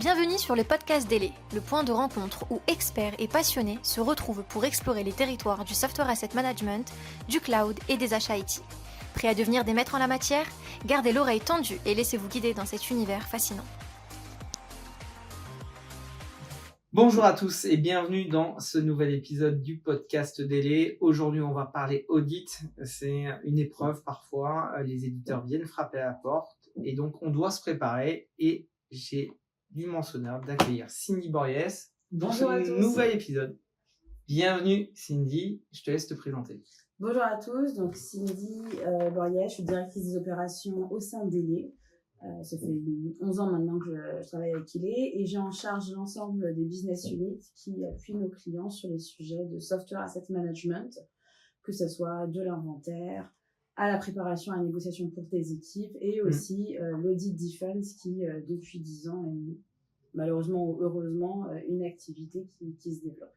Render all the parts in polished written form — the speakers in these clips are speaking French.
Bienvenue sur le podcast d'Ele, le point de rencontre où experts et passionnés se retrouvent pour explorer les territoires du software asset management, du cloud et des achats IT. Prêts à devenir des maîtres en la matière? Gardez l'oreille tendue et laissez-vous guider dans cet univers fascinant. Bonjour à tous et bienvenue dans ce nouvel épisode du podcast d'Ele. Aujourd'hui, on va parler audit. C'est une épreuve parfois. Les éditeurs viennent frapper à la porte et donc on doit se préparer. Et j'ai l'immense honneur d'accueillir Cindy Borries dans ce nouvel épisode. Bienvenue Cindy, je te laisse te présenter. Bonjour à tous, donc Cindy Borries, je suis directrice des opérations au sein d'Ele. Ça fait 11 ans maintenant que je travaille avec Ele et j'ai en charge l'ensemble des business units qui appuient nos clients sur les sujets de software asset management, que ce soit de l'inventaire, à la préparation à la négociation pour tes équipes et aussi l'audit defense qui, depuis 10 ans, est malheureusement ou heureusement une activité qui se développe.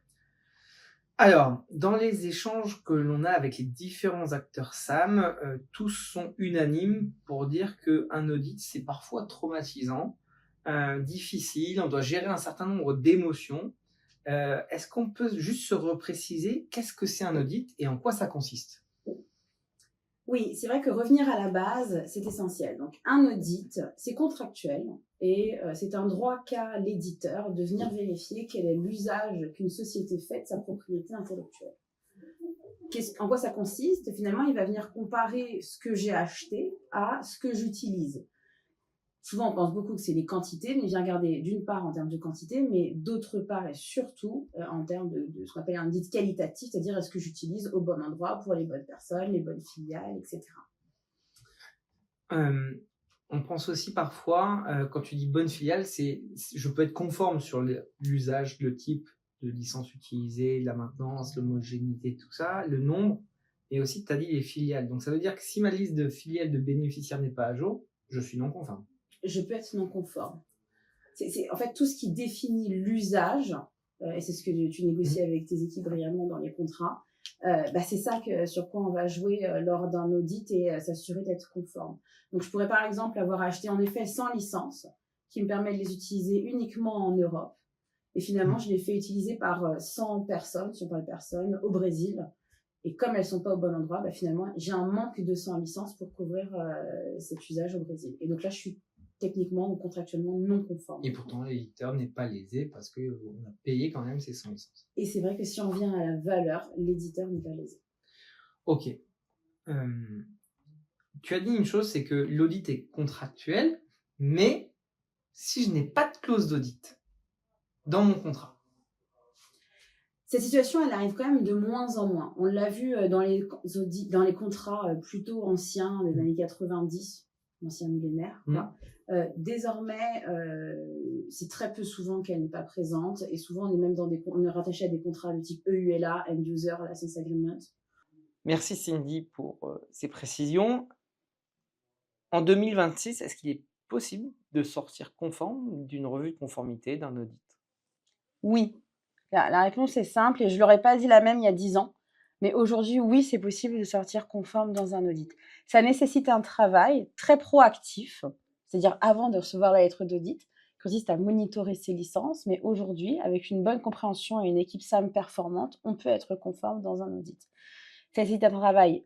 Alors, dans les échanges que l'on a avec les différents acteurs SAM, tous sont unanimes pour dire qu'un audit, c'est parfois traumatisant, difficile, on doit gérer un certain nombre d'émotions. Est-ce qu'on peut juste se repréciser qu'est-ce que c'est un audit et en quoi ça consiste ? Oui, c'est vrai que revenir à la base, c'est essentiel. Donc, un audit, c'est contractuel et c'est un droit qu'a l'éditeur de venir vérifier quel est l'usage qu'une société fait de sa propriété intellectuelle. En quoi ça consiste ? Finalement, il va venir comparer ce que j'ai acheté à ce que j'utilise. Souvent, on pense beaucoup que c'est les quantités, mais il vient regarder d'une part en termes de quantité, mais d'autre part et surtout en termes de ce qu'on appelle un audit qualitatif, c'est-à-dire est-ce que j'utilise au bon endroit pour les bonnes personnes, les bonnes filiales, etc. On pense aussi parfois, quand tu dis bonne filiale, je peux être conforme sur l'usage, le type de licence utilisée, la maintenance, l'homogénéité, tout ça, le nombre, et aussi tu as dit les filiales. Donc ça veut dire que si ma liste de filiales de bénéficiaires n'est pas à jour, je suis non conforme. Je peux être non conforme. C'est en fait tout ce qui définit l'usage, et c'est ce que tu négocies avec tes équipes brillamment dans les contrats, c'est ça sur quoi on va jouer lors d'un audit et s'assurer d'être conforme. Donc je pourrais par exemple avoir acheté en effet 100 licences qui me permettent de les utiliser uniquement en Europe, et finalement je les fais utiliser par 100 personnes, si on parle personnes, au Brésil. Et comme elles ne sont pas au bon endroit, finalement, j'ai un manque de 100 licences pour couvrir cet usage au Brésil. Et donc là, je suis techniquement ou contractuellement non conforme. Et pourtant, l'éditeur n'est pas lésé parce qu'on a payé quand même ces 100 licences. Et c'est vrai que si on vient à la valeur, l'éditeur n'est pas lésé. Ok. Tu as dit une chose, c'est que l'audit est contractuel, mais si je n'ai pas de clause d'audit dans mon contrat. Cette situation, elle arrive quand même de moins en moins. On l'a vu dans les contrats plutôt anciens des années 90, anciens millénaires. Désormais, c'est très peu souvent qu'elle n'est pas présente et souvent on est même on est rattaché à des contrats de type EULA, End User License Agreement. Merci Cindy pour ces précisions. En 2026, est-ce qu'il est possible de sortir conforme d'une revue de conformité, d'un audit ? Oui. La réponse est simple et je ne l'aurais pas dit la même il y a 10 ans. Mais aujourd'hui, oui, c'est possible de sortir conforme dans un audit. Ça nécessite un travail très proactif, c'est-à-dire avant de recevoir la lettre d'audit, qui consiste à monitorer ses licences. Mais aujourd'hui, avec une bonne compréhension et une équipe SAM performante, on peut être conforme dans un audit. Ça nécessite un travail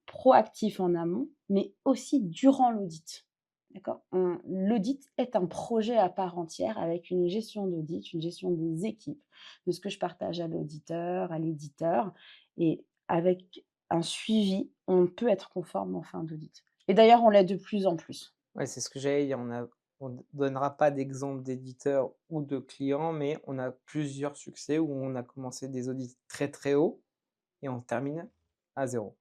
proactif en amont, mais aussi durant l'audit. D'accord ? L'audit est un projet à part entière avec une gestion d'audit, une gestion des équipes, de ce que je partage à l'auditeur, à l'éditeur. Et avec un suivi, on peut être conforme en fin d'audit. Et d'ailleurs, on l'est de plus en plus. Oui, c'est ce que j'allais dire. On ne donnera pas d'exemple d'éditeur ou de client, mais on a plusieurs succès où on a commencé des audits très très hauts et on termine à 0.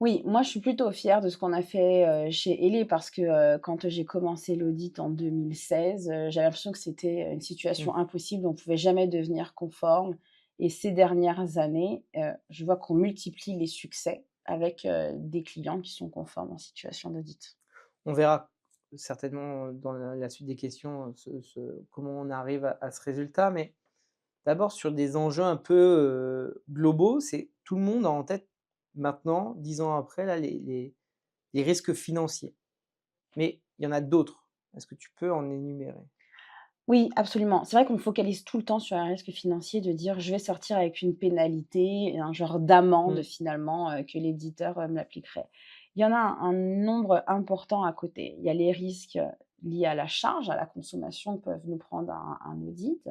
Oui, moi je suis plutôt fière de ce qu'on a fait chez Ele parce que quand j'ai commencé l'audit en 2016, j'avais l'impression que c'était une situation impossible, on ne pouvait jamais devenir conforme. Et ces dernières années, je vois qu'on multiplie les succès avec des clients qui sont conformes en situation d'audit. On verra certainement dans la suite des questions comment on arrive à ce résultat, mais d'abord sur des enjeux un peu globaux, c'est tout le monde a en tête maintenant, 10 ans après, là, les risques financiers. Mais il y en a d'autres. Est-ce que tu peux en énumérer ? Oui, absolument. C'est vrai qu'on focalise tout le temps sur un risque financier de dire: «Je vais sortir avec une pénalité, un genre d'amende Mmh. finalement, que l'éditeur, me l'appliquerait». Il y en a un nombre important à côté. Il y a les risques, liés à la charge, à la consommation que peuvent nous prendre un audit.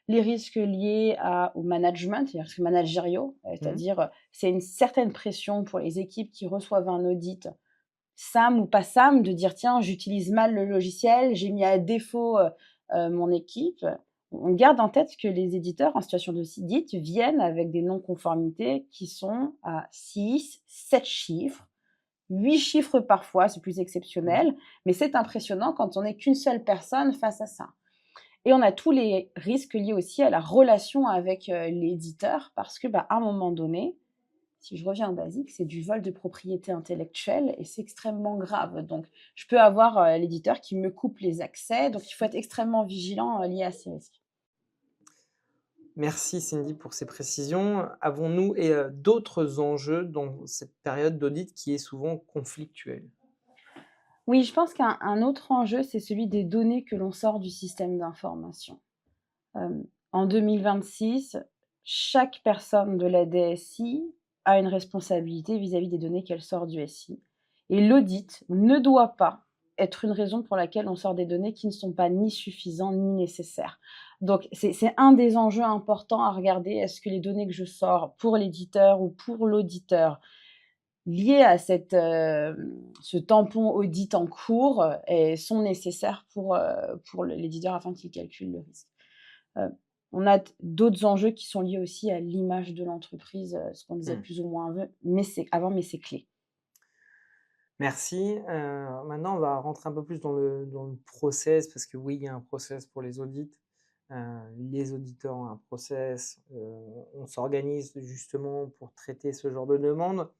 Les risques liés au management, les risques managériaux, Mmh. c'est-à-dire, c'est une certaine pression pour les équipes qui reçoivent un audit, SAM ou pas SAM, de dire: «Tiens, j'utilise mal le logiciel, j'ai mis à défaut, mon équipe». On garde en tête que les éditeurs en situation de audit viennent avec des non-conformités qui sont à 6, 7 chiffres, 8 chiffres parfois, c'est plus Mmh. exceptionnel, mais c'est impressionnant quand on n'est qu'une seule personne face à ça. Et on a tous les risques liés aussi à la relation avec, l'éditeur parce que, à un moment donné, si je reviens au basique, c'est du vol de propriété intellectuelle et c'est extrêmement grave. Donc je peux avoir, l'éditeur qui me coupe les accès, donc il faut être extrêmement vigilant, lié à ces risques. Merci Cindy pour ces précisions. Avons-nous d'autres enjeux dans cette période d'audit qui est souvent conflictuelle? Oui, je pense qu'un autre enjeu, c'est celui des données que l'on sort du système d'information. En 2026, chaque personne de la DSI a une responsabilité vis-à-vis des données qu'elle sort du SI. Et l'audit ne doit pas être une raison pour laquelle on sort des données qui ne sont pas ni suffisantes ni nécessaires. Donc, c'est un des enjeux importants à regarder. Est-ce que les données que je sors pour l'éditeur ou pour l'auditeur liées à ce tampon audit en cours sont nécessaires pour l'éditeur afin qu'il calcule le risque. Heu, on a d'autres enjeux qui sont liés aussi à l'image de l'entreprise, ce qu'on disait Mmh. plus ou moins mais c'est clé. Merci. Maintenant, on va rentrer un peu plus dans le process parce que oui, il y a un process pour les audits. Heu, les auditeurs ont un process, on s'organise justement pour traiter ce genre de demande.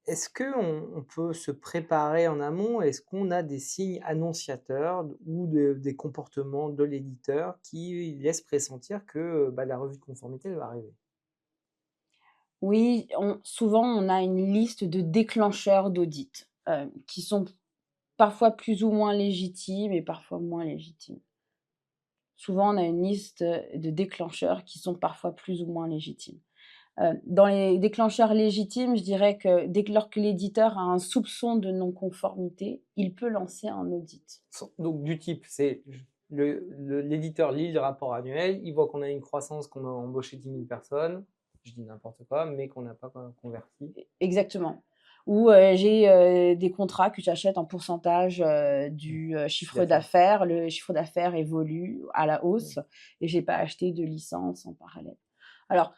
Est-ce qu'on peut se préparer en amont? Est-ce qu'on a des signes annonciateurs ou des comportements de l'éditeur qui laissent pressentir que, la revue de conformité va arriver? Oui, souvent on a une liste de déclencheurs d'audit, qui sont parfois plus ou moins légitimes et parfois moins légitimes. Souvent, on a une liste, de déclencheurs qui sont parfois plus ou moins légitimes. Dans les déclencheurs légitimes, je dirais que lors que l'éditeur a un soupçon de non-conformité, il peut lancer un audit. Donc du type, c'est l'éditeur lit le rapport annuel, il voit qu'on a une croissance, qu'on a embauché 10 000 personnes, je dis n'importe quoi, mais qu'on n'a pas converti. Exactement. Ou, j'ai, des contrats que j'achète en pourcentage, Mmh. du, Chiffre chiffre d'affaires. d'affaires. Le chiffre d'affaires évolue à la hausse et j'ai pas acheté de licence en parallèle. Alors,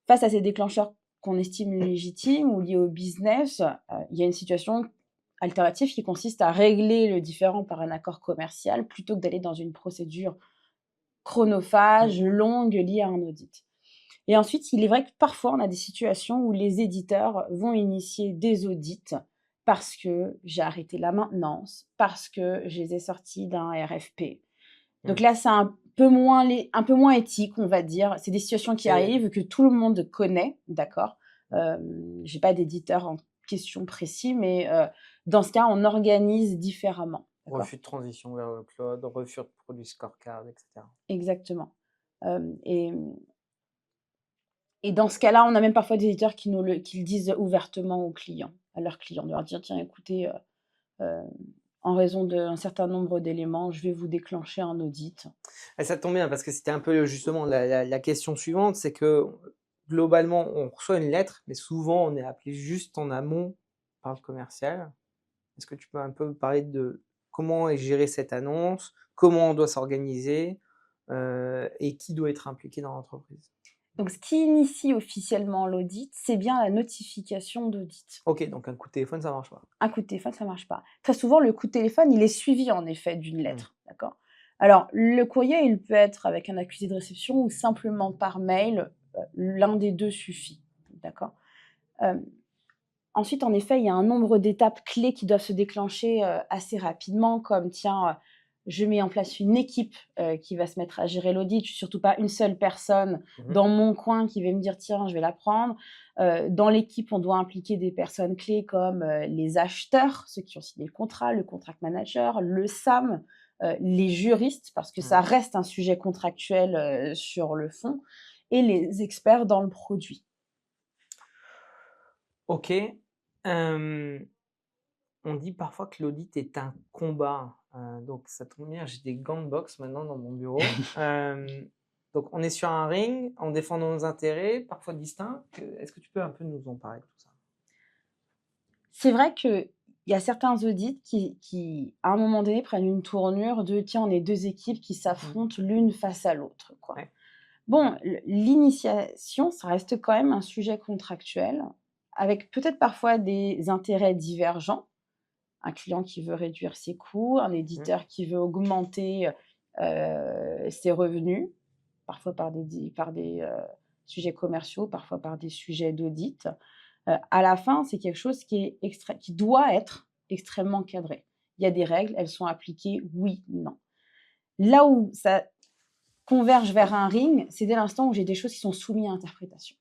face à ces déclencheurs qu'on estime légitimes ou liés au business, il y a une situation alternative qui consiste à régler le différend par un accord commercial plutôt que d'aller dans une procédure Mmh. chronophage, longue, liée à un audit. Et ensuite, il est vrai que parfois, on a des situations où les éditeurs vont initier des audits parce que j'ai arrêté la maintenance, parce que je les ai sortis d'un RFP. Donc Mmh. là, c'est un peu moins éthique, on va dire. C'est des situations qui C'est arrivent, que tout le monde connaît, d'accord? J'ai pas d'éditeur en question précis, mais dans ce cas, on organise différemment, d'accord? refus de transition vers le cloud, refus de produits scorecard, et cetera. Exactement. Hem Et dans ce cas-là, on a même parfois des éditeurs qui le disent ouvertement aux clients, à leurs clients, de leur dire: «Tiens, écoutez, heu, en raison d'un certain nombre d'éléments, je vais vous déclencher un audit». Et ça tombe bien parce que c'était un peu justement la question suivante, c'est que globalement, on reçoit une lettre, mais souvent on est appelé juste en amont par le commercial. Est-ce que tu peux un peu parler de comment est gérée cette annonce? Comment on doit s'organiser? Et qui doit être impliqué dans l'entreprise? Donc ce qui initie officiellement l'audit, c'est bien la notification d'audit. OK, donc un coup de téléphone, ça marche pas. Un coup de téléphone, ça marche pas. Très souvent, le coup de téléphone, il est suivi en effet d'une Mmh. lettre, d'accord? Alors le courrier, il peut être avec un accusé de réception ou simplement par mail, l'un des 2 suffit, d'accord? Hem Ensuite, en effet, il y a un nombre d'étapes clés qui doivent se déclencher, assez rapidement comme tiens, je mets en place une équipe, qui va se mettre à gérer l'audit. Je suis surtout pas une seule personne Mmh. dans mon coin qui va me dire: «Tiens, je vais la prendre». Dans l'équipe, on doit impliquer des personnes clés comme, les acheteurs, ceux qui ont signé le contrat, le contract manager, le SAM, les juristes, parce que ça reste un sujet contractuel sur le fond, et les experts dans le produit. Ok. On dit parfois que l'audit est un combat. Donc, ça tombe bien, j'ai des gants de boxe maintenant dans mon bureau. Donc, on est sur un ring, en défendant nos intérêts, parfois distincts. Est-ce que tu peux un peu nous en parler de tout ça? C'est vrai qu'il y a certains audits qui, à un moment donné, prennent une tournure de « tiens, on est deux équipes qui s'affrontent l'une face à l'autre ». Ouais. Bon, l'initiation, ça reste quand même un sujet contractuel, avec peut-être parfois des intérêts divergents. Un client qui veut réduire ses coûts, un éditeur qui veut augmenter ses revenus, parfois par des sujets commerciaux, parfois par des sujets d'audit. À la fin, c'est quelque chose qui doit être extrêmement cadré. Il y a des règles, elles sont appliquées, oui, non. Là où ça converge vers un ring, c'est dès l'instant où j'ai des choses qui sont soumises à interprétation.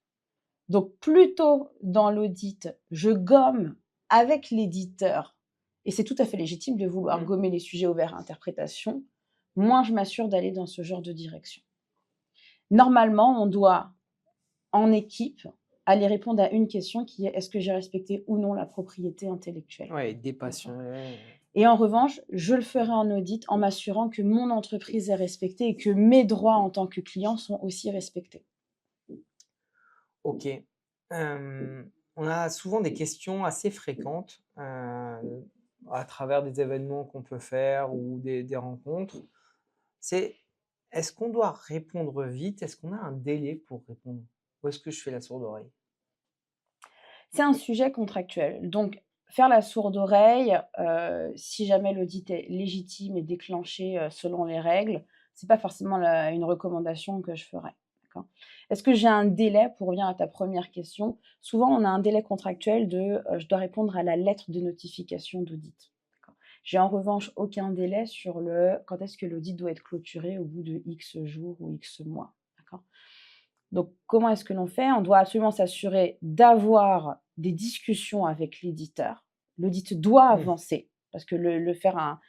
Donc, plutôt dans l'audit, je gomme avec l'éditeur, et c'est tout à fait légitime de vouloir gommer les sujets ouverts à interprétation, moins je m'assure d'aller dans ce genre de direction. Normalement, on doit, en équipe, aller répondre à une question qui est: est-ce que j'ai respecté ou non la propriété intellectuelle? Ouais, dépassionné. Et en revanche, je le ferai en audit en m'assurant que mon entreprise est respectée et que mes droits en tant que client sont aussi respectés. Ok. On a souvent des questions assez fréquentes à travers des événements qu'on peut faire ou des rencontres. C'est: est-ce qu'on doit répondre vite? Est-ce qu'on a un délai pour répondre? Ou est-ce que je fais la sourde oreille? C'est un sujet contractuel. Donc, faire la sourde oreille, si jamais l'audit est légitime et déclenché selon les règles, ce n'est pas forcément une recommandation que je ferais. D'accord ? Est-ce que j'ai un délai, pour revenir à ta première question? Souvent, on a un délai contractuel de je dois répondre à la lettre de notification d'audit. D'accord ? J'ai en revanche aucun délai sur quand est-ce que l'audit doit être clôturé au bout de X jours ou X mois. D'accord ? Donc, comment est-ce que l'on fait? On doit absolument s'assurer d'avoir des discussions avec l'éditeur. L'audit doit avancer, parce que le faire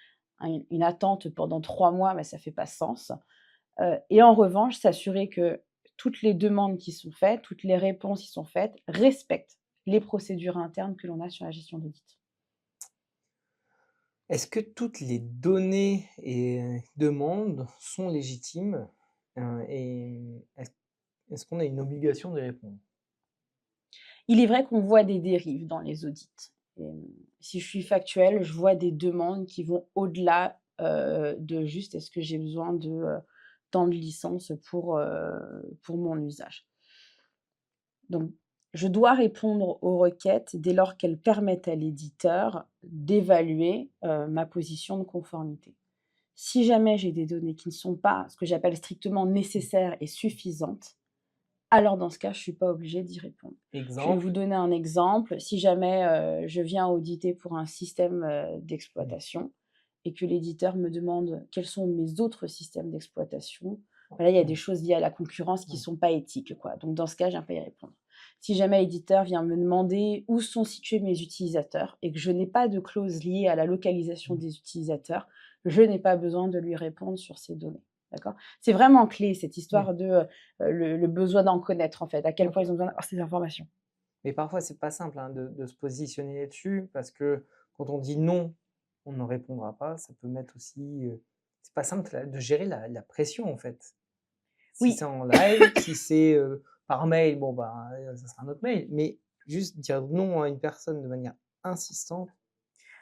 une attente pendant 3 mois, ça ne fait pas sens. Et en revanche, s'assurer que toutes les demandes qui sont faites, toutes les réponses qui sont faites, respectent les procédures internes que l'on a sur la gestion d'audit. Est-ce que toutes les données et demandes sont légitimes? Et est-ce qu'on a une obligation d'y répondre? Il est vrai qu'on voit des dérives dans les audits. Et si je suis factuelle, je vois des demandes qui vont au-delà de juste est-ce que j'ai besoin de tant de licences pour mon usage. Donc, je dois répondre aux requêtes dès lors qu'elles permettent à l'éditeur d'évaluer ma position de conformité. Si jamais j'ai des données qui ne sont pas ce que j'appelle strictement nécessaires et suffisantes, alors dans ce cas, je ne suis pas obligée d'y répondre. Je vais Exemple? vous donner un exemple. Si jamais je viens auditer pour un système d'exploitation et que l'éditeur me demande quels sont mes autres systèmes d'exploitation, là, il y a des choses liées à la concurrence qui ne sont pas éthiques, quoi. Donc, dans ce cas, je n'ai pas à y répondre. Si jamais l'éditeur vient me demander où sont situés mes utilisateurs et que je n'ai pas de clause liée à la localisation des utilisateurs, je n'ai pas besoin de lui répondre sur ces données. D'accord ? C'est vraiment clé, cette histoire de le besoin d'en connaître, en fait, à quel point ils ont besoin d'avoir ces informations. Mais parfois, c'est pas simple de se positionner là-dessus, parce que quand on dit non, on ne répondra pas, ça peut mettre aussi... c'est pas simple de gérer la pression, en fait. Si Oui. c'est en live, si c'est par mail, ça sera un autre mail. Mais juste dire non à une personne de manière insistante,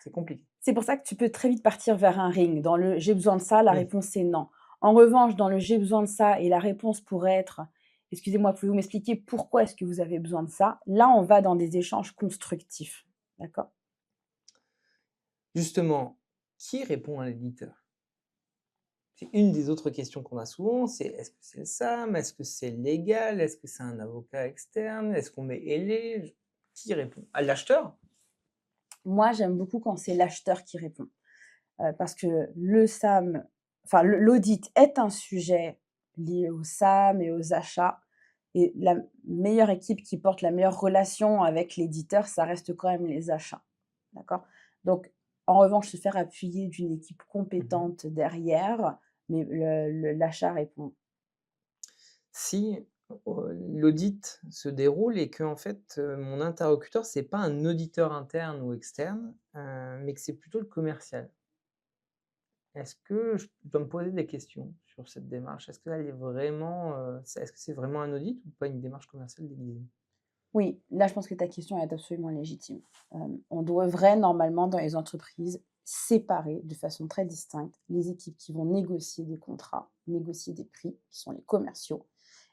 c'est compliqué. C'est pour ça que tu peux très vite partir vers un ring. Dans le « j'ai besoin de ça », la réponse c'est non. En revanche, dans le « j'ai besoin de ça » et la réponse pourrait être « excusez-moi, pouvez-vous m'expliquer pourquoi est-ce que vous avez besoin de ça ?» Là, on va dans des échanges constructifs. D'accord ? Justement, qui répond à l'éditeur? C'est une des autres questions qu'on a souvent, c'est: est-ce que c'est le SAM? Est-ce que c'est légal? Est-ce que c'est un avocat externe? Est-ce qu'on met ailé? Qui répond? À l'acheteur? Moi, j'aime beaucoup quand c'est l'acheteur qui répond. Parce que le SAM, l'audit est un sujet lié au SAM et aux achats. Et la meilleure équipe qui porte la meilleure relation avec l'éditeur, ça reste quand même les achats. D'accord ? Donc, En revanche, se faire appuyer d'une équipe Mmh. compétente derrière, mais l'achat répond. Si, l'audit se déroule et que en fait, mon interlocuteur, c'est pas un auditeur interne ou externe, mais que c'est plutôt le commercial. Est-ce que je dois me poser des questions sur cette démarche? Est-ce qu'elle est vraiment, est-ce que c'est vraiment un audit ou pas une démarche commerciale déguisée? Oui, là, je pense que ta question est absolument légitime. On devrait normalement, dans les entreprises, séparer de façon très distincte les équipes qui vont négocier des contrats, négocier des prix, qui sont les commerciaux,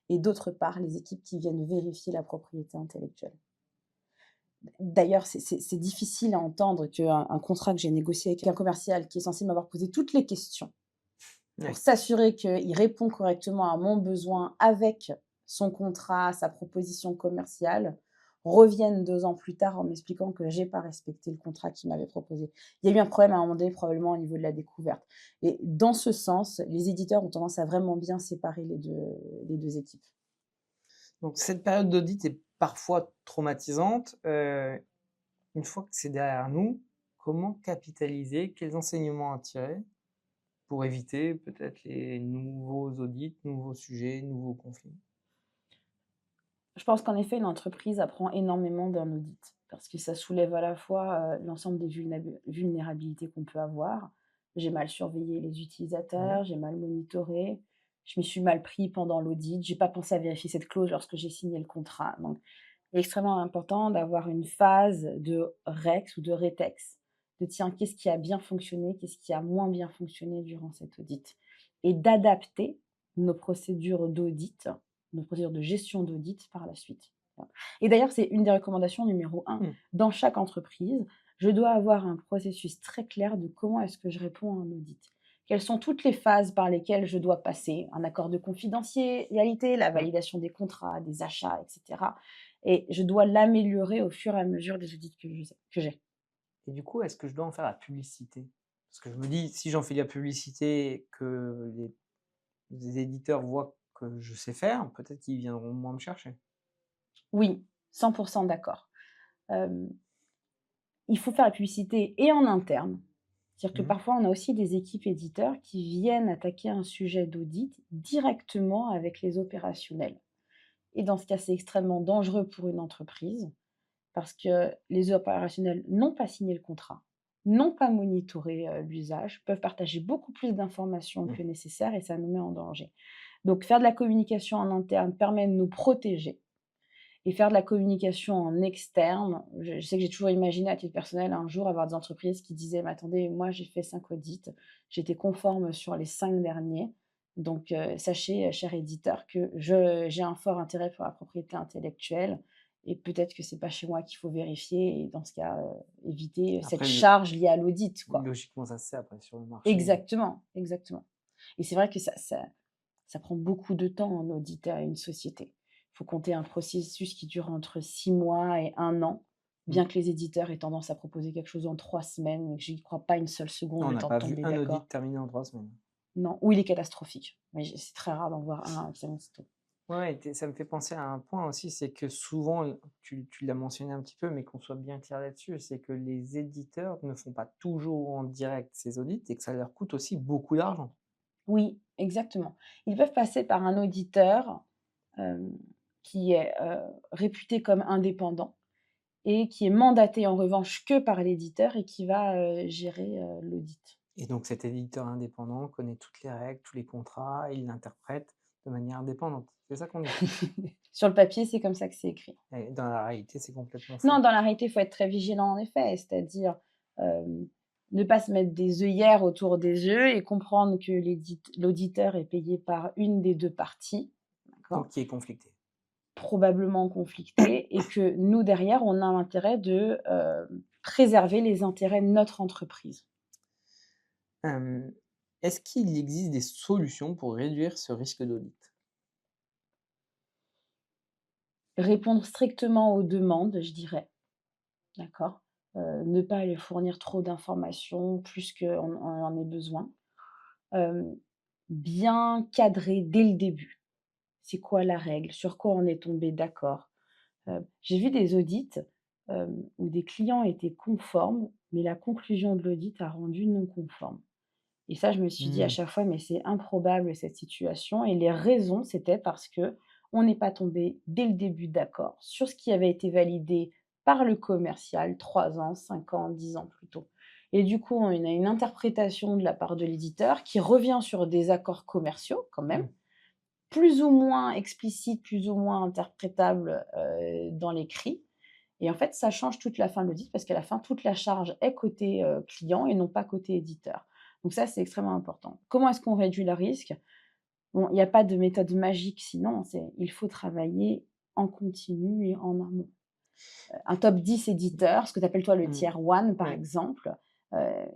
et d'autre part, les équipes qui viennent vérifier la propriété intellectuelle. D'ailleurs, c'est difficile à entendre qu'un contrat que j'ai négocié avec un commercial qui est censé m'avoir posé toutes les questions pour Ouais. s'assurer qu'il répond correctement à mon besoin avec son contrat, sa proposition commerciale, revienne 2 ans plus tard en m'expliquant que j'ai pas respecté le contrat qu'il m'avait proposé. Il y a eu un problème à un moment donné, probablement au niveau de la découverte, et dans ce sens, les éditeurs ont tendance à vraiment bien séparer les deux équipes. Donc cette période d'audit est parfois traumatisante. Une fois que c'est derrière nous, comment capitaliser? Quels enseignements en tirer pour éviter peut-être les nouveaux audits, nouveaux sujets, nouveaux conflits? Je pense qu'en effet, une entreprise apprend énormément d'un audit parce que ça soulève à la fois, l'ensemble des vulnérabilités qu'on peut avoir. J'ai mal surveillé les Mmh. utilisateurs, j'ai mal monitoré, je m'y suis mal pris pendant l'audit, j'ai pas pensé à vérifier cette clause lorsque j'ai signé le contrat. Donc, il est extrêmement important d'avoir une phase de rex ou de rétex, de tiens, qu'est-ce qui a bien fonctionné, qu'est-ce qui a moins bien fonctionné durant cet audit, et d'adapter nos procédures d'audit, nos procédures de gestion d'audit par la suite. Voilà. Et d'ailleurs, c'est une des recommandations numéro un. Mmh. Dans chaque entreprise, je dois avoir un processus très clair de comment est-ce que je réponds à un audit. Quelles sont toutes les phases par lesquelles je dois passer? Un accord de confidentialité, la Mmh. validation des contrats, des achats, etc. Et je dois l'améliorer au fur et à mesure des audits que j'ai. Et du coup, est-ce que je dois en faire la publicité? Parce que je me dis, si j'en fais de la publicité et que les éditeurs voient que je sais faire, peut-être qu'ils viendront moins me chercher. Oui, 100% d'accord. Euh, il faut faire la publicité et en interne. C'est-à-dire que Mmh. parfois, on a aussi des équipes éditeurs qui viennent attaquer un sujet d'audit directement avec les opérationnels. Et dans ce cas, c'est extrêmement dangereux pour une entreprise parce que les opérationnels n'ont pas signé le contrat, n'ont pas monitoré l'usage, peuvent partager beaucoup plus d'informations Mmh. que nécessaire et ça nous met en danger. Donc, faire de la communication en interne permet de nous protéger. Et faire de la communication en externe, je sais que j'ai toujours imaginé à titre personnel un jour avoir des entreprises qui disaient: «Mais attendez, moi j'ai fait 5 audits, j'étais conforme sur les 5 derniers, donc sachez, cher éditeur, que j'ai un fort intérêt pour la propriété intellectuelle et peut-être que c'est pas chez moi qu'il faut vérifier», et dans ce cas, éviter cette Après, charge liée à l'audit, quoi. logiquement, ça se sait après sur le marché. Exactement, exactement. Et c'est vrai que ça prend beaucoup de temps en audit à une société. Il faut compter un processus qui dure entre 6 mois et 1 an, Mmh. bien que les éditeurs aient tendance à proposer quelque chose en 3 semaines, mais que j'y crois pas une seule seconde, On le n'a temps de pas vu tomber un audit d'accord. terminé en 3 semaines. Non, ou il est catastrophique, mais c'est très rare d'en voir un, c'est tout. Ouais, ouais, ça me fait penser à un point aussi, c'est que souvent, tu l'as mentionné un petit peu, mais qu'on soit bien clair là-dessus, c'est que les éditeurs ne font pas toujours en direct ces audits et que ça leur coûte aussi beaucoup d'argent. Oui, exactement. Ils peuvent passer par un auditeur, hem, qui est, réputé comme indépendant et qui est mandaté en revanche que par l'éditeur et qui va, gérer, l'audit. Et donc cet éditeur indépendant connaît toutes les règles, tous les contrats, il l'interprète de manière indépendante. C'est ça qu'on dit. Sur le papier, c'est comme ça que c'est écrit. Et dans la réalité, c'est complètement Non, faux. dans la réalité, il faut être très vigilant en effet, c'est-à-dire, hem, ne pas se mettre des œillères autour des yeux et comprendre que l'auditeur est payé par une des 2 parties, Donc d'accord? qui est conflicté. Probablement conflicté, et que nous derrière, on a l'intérêt de, préserver les intérêts de notre entreprise. Hem, Est-ce qu'il existe des solutions pour réduire ce risque d'audit? Répondre strictement aux demandes, je dirais, d'accord? Ne pas aller fournir trop d'informations, plus qu'on en ait besoin. Hem, Bien cadrer dès le début. C'est quoi la règle? Sur quoi on est tombé d'accord? J'ai vu des audits, où des clients étaient conformes mais la conclusion de l'audit a rendu non conforme. Et ça, je me suis dit à Mmh. chaque fois, mais c'est improbable cette situation. Et les raisons, c'était parce que on n'est pas tombé dès le début d'accord sur ce qui avait été validé par le commercial 3 ans, 5 ans, 10 ans plus tôt. Et du coup, on a une interprétation de la part de l'éditeur qui revient sur des accords commerciaux quand même, Mmh. plus ou moins explicites, plus ou moins interprétables dans l'écrit. Et en fait, ça change toute la fin de l'audit parce qu'à la fin, toute la charge est côté client et non pas côté éditeur. Donc ça, c'est extrêmement important. Comment est-ce qu'on réduit le risque? Bon, il n'y a pas de méthode magique sinon, il faut travailler en continu et en amont. Un top 10 éditeur, ce que tu appelles toi le Mmh. tier 1 par Ouais. exemple,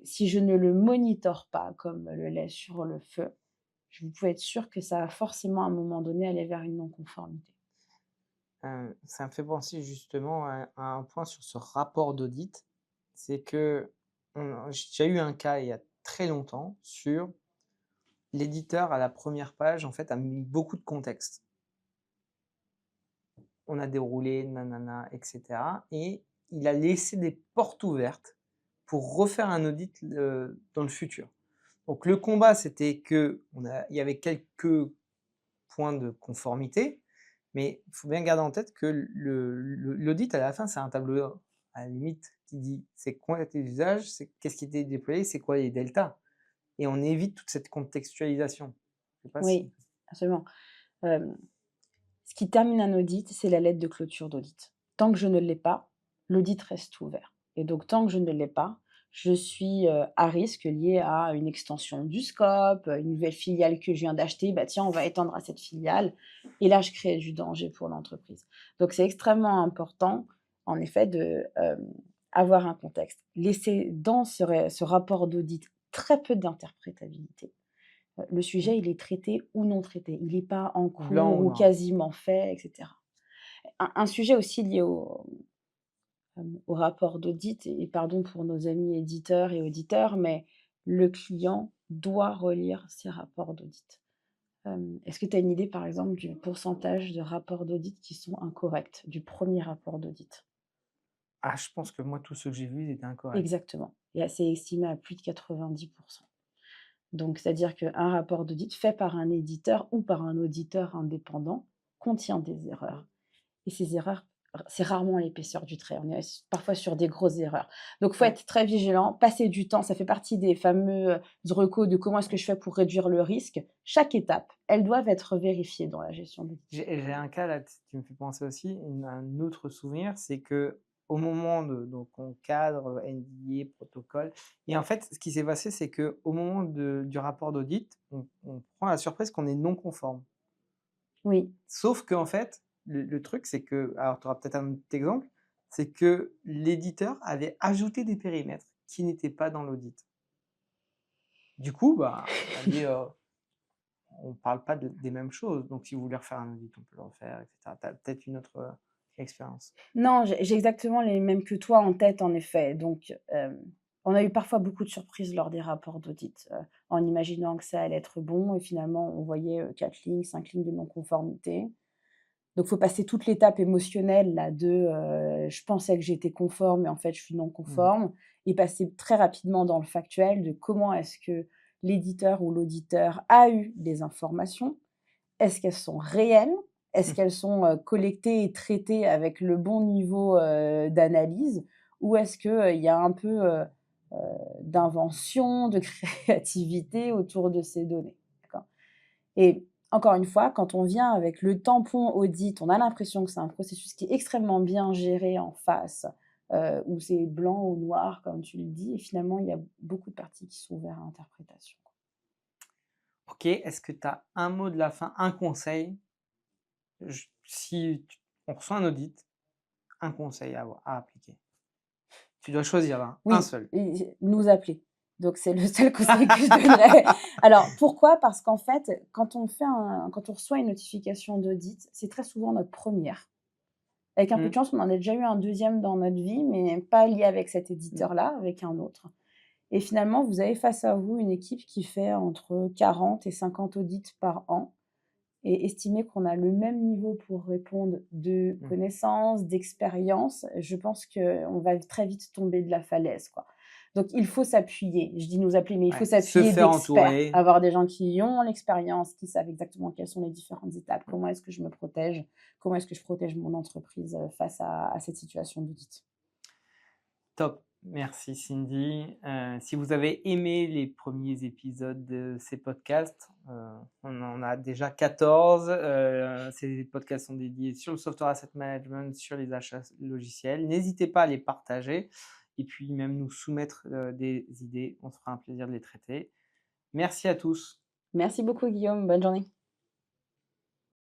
si je ne le monitore pas comme le lait sur le feu, vous pouvez être sûr que ça va forcément à un moment donné aller vers une non-conformité. Ça me fait penser justement à un point sur ce rapport d'audit. C'est que j'ai déjà eu un cas il y a très longtemps sur l'éditeur à la première page, en fait, a mis beaucoup de contexte. On a déroulé, nanana, et cetera, et il a laissé des portes ouvertes pour refaire un audit, dans le futur. Donc le combat, c'était il y avait quelques points de conformité, mais il faut bien garder en tête que l'audit, à la fin, c'est un tableau, à la limite, qui dit c'est quoi tes usages, c'est qu'est-ce qui était déployé, c'est quoi les deltas. Et on évite toute cette contextualisation. Je sais pas si. Oui, absolument. Hem, Ce qui termine un audit, c'est la lettre de clôture d'audit. Tant que je ne l'ai pas, l'audit reste ouvert. Et donc, tant que je ne l'ai pas, je suis à risque lié à une extension du scope, une nouvelle filiale que je viens d'acheter. Bah, tiens, on va étendre à cette filiale. Et là, je crée du danger pour l'entreprise. Donc, c'est extrêmement important, en effet, de avoir un contexte. Laisser dans ce rapport d'audit très peu d'interprétabilité. Le Mmh. sujet, il est traité ou non traité. Il n'est pas en Blanc cours ou ou noir. quasiment fait, et cetera. Un sujet aussi lié au rapport d'audit et pardon pour nos amis éditeurs et auditeurs, mais le client doit relire ses rapports d'audit. Est-ce que tu as une idée, par exemple, du pourcentage de rapports d'audit qui sont incorrects, du premier rapport d'audit? Ah, je pense que moi, tous ceux que j'ai vus, ils étaient incorrects. Exactement, et c'est estimé à plus de 90. Donc, c'est-à-dire qu'un rapport d'audit fait par un éditeur ou par un auditeur indépendant contient des erreurs. Et ces erreurs, c'est rarement à l'épaisseur du trait. On est parfois sur des grosses erreurs. Donc, il faut Ouais. être très vigilant, passer du temps. Ça fait partie des fameux recos de comment est-ce que je fais pour réduire le risque. Chaque étape, elles doivent être vérifiées dans la gestion d'audit. J'ai un cas là, tu me fais penser aussi, un autre souvenir, c'est que au moment donc on cadre NDA, protocole, et en fait, ce qui s'est passé, c'est que au moment du rapport d'audit, on prend la surprise qu'on est non conforme. Oui, Sauf qu'en fait, le truc, c'est que, alors tu auras peut-être un autre exemple, c'est que l'éditeur avait ajouté des périmètres qui n'étaient pas dans l'audit. Du coup, bah, on a dit, on parle pas des mêmes choses. Donc, si vous voulez refaire un audit, on peut le refaire, etc. Tu as peut-être une autre expérience. non, j'ai exactement les mêmes que toi en tête, en effet. Donc, on a eu parfois beaucoup de surprises lors des rapports d'audit, en imaginant que ça allait être bon et finalement, on voyait 4 lignes, 5 lignes de non-conformité. Donc, il faut passer toute l'étape émotionnelle là de, je pensais que j'étais conforme, mais en fait, je suis non Mmh. conforme, et passer très rapidement dans le factuel de comment est-ce que l'éditeur ou l'auditeur a eu des informations. Est-ce qu'elles sont réelles? Est-ce qu'elles sont, collectées et traitées avec le bon niveau, d'analyse? Ou est-ce que, il y a un peu, heu, d'invention, de créativité autour de ces données? D'accord? Et encore une fois, quand on vient avec le tampon audit, on a l'impression que c'est un processus qui est extrêmement bien géré en face, où c'est blanc ou noir comme tu le dis, et finalement il y a beaucoup de parties qui sont ouvertes à l'interprétation. Ok, est-ce que tu as un mot de la fin, un conseil? Si on reçoit un audit, un conseil à appliquer. Tu dois choisir là, un Oui, seul. et nous appeler. Donc c'est le seul conseil que je donnerais. Alors pourquoi? Parce qu'en fait, quand on reçoit une notification d'audit, c'est très souvent notre première. Avec un peu de Mmh. chance, on en a déjà eu un deuxième dans notre vie, mais pas lié avec cet Mmh. éditeur-là, avec un autre. Et finalement, vous avez face à vous une équipe qui fait entre 40 et 50 audits par an, et estimer qu'on a le même niveau pour répondre de Mmh. connaissances, d'expérience, je pense qu'on va très vite tomber de la falaise, quoi. Donc, il faut s'appuyer. Je dis nous appeler, mais il faut Ouais, s'appuyer se faire d'experts. entourer. Avoir des gens qui ont l'expérience, qui savent exactement quelles sont les différentes étapes, comment est-ce que je me protège, comment est-ce que je protège mon entreprise face à cette situation d'audit. Top, merci Cindy. Si vous avez aimé les premiers épisodes de ces podcasts, on en a déjà 14. Ces podcasts sont dédiés sur le software asset management, sur les achats logiciels. N'hésitez pas à les partager et puis même nous soumettre des idées. On se fera un plaisir de les traiter. Merci à tous. Merci beaucoup, Guillaume. Bonne journée.